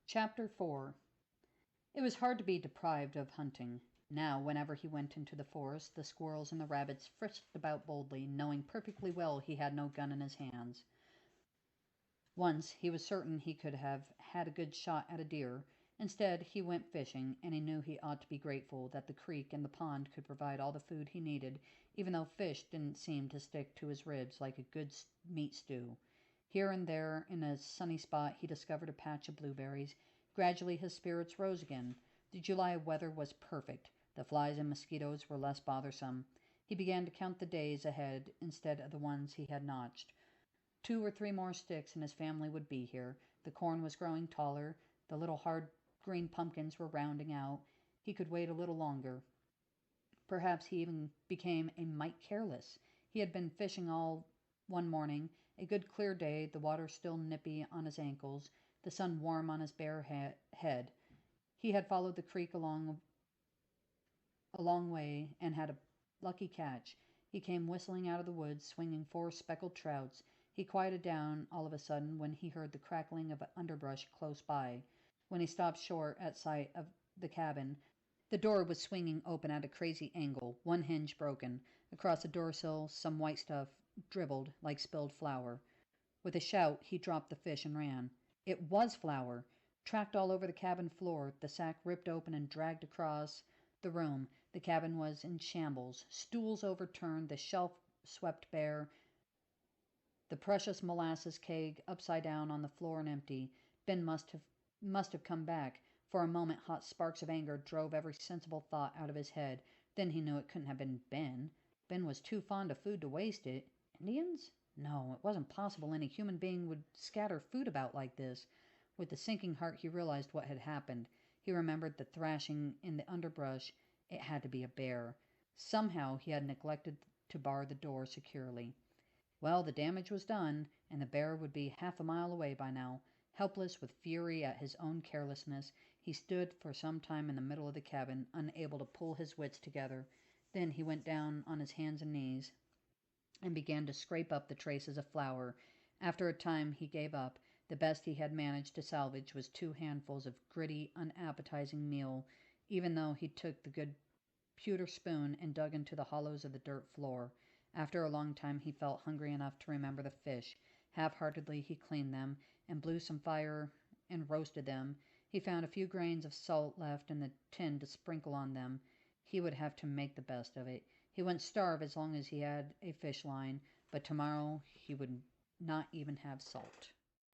Chapter 4. It was hard to be deprived of hunting. Now, whenever he went into the forest, the squirrels and the rabbits frisked about boldly, knowing perfectly well he had no gun in his hands. Once he was certain he could have had a good shot at a deer. Instead, he went fishing, and he knew he ought to be grateful that the creek and the pond could provide all the food he needed, even though fish didn't seem to stick to his ribs like a good meat stew. Here and there, in a sunny spot, he discovered a patch of blueberries. Gradually his spirits rose again. The July weather was perfect. The flies and mosquitoes were less bothersome. He began to count the days ahead instead of the ones he had notched. 2 or 3 more sticks and his family would be here. The corn was growing taller. The little hard green pumpkins were rounding out. He could wait a little longer. Perhaps he even became a mite careless. He had been fishing all one morning, a good clear day, the water still nippy on his ankles, the sun warm on his bare head. He had followed the creek a long way and had a lucky catch. He came whistling out of the woods, swinging 4 speckled trouts. He quieted down all of a sudden when he heard the crackling of underbrush close by. When he stopped short at sight of the cabin, the door was swinging open at a crazy angle, one hinge broken. Across the doorsill some white stuff dribbled like spilled flour. With a shout, he dropped the fish and ran. It was flour! Tracked all over the cabin floor, the sack ripped open and dragged across the room. The cabin was in shambles. Stools overturned, the shelf swept bare, the precious molasses keg upside down on the floor and empty. Ben must have come back. For a moment hot sparks of anger drove every sensible thought out of his head. Then he knew it couldn't have been Ben. Ben was too fond of food to waste it. Indians? No, it wasn't possible any human being would scatter food about like this. With a sinking heart he realized what had happened. He remembered the thrashing in the underbrush. It had to be a bear. Somehow he had neglected to bar the door securely. Well, the damage was done, and the bear would be half a mile away by now. Helpless with fury at his own carelessness, he stood for some time in the middle of the cabin, unable to pull his wits together. Then he went down on his hands and knees and began to scrape up the traces of flour. After a time he gave up. The best he had managed to salvage was 2 handfuls of gritty, unappetizing meal, even though he took the good pewter spoon and dug into the hollows of the dirt floor. After a long time he felt hungry enough to remember the fish. Half-heartedly he cleaned them, and blew some fire and roasted them. He found a few grains of salt left in the tin to sprinkle on them. He would have to make the best of it. He wouldn't starve as long as he had a fish line, but tomorrow he would not even have salt.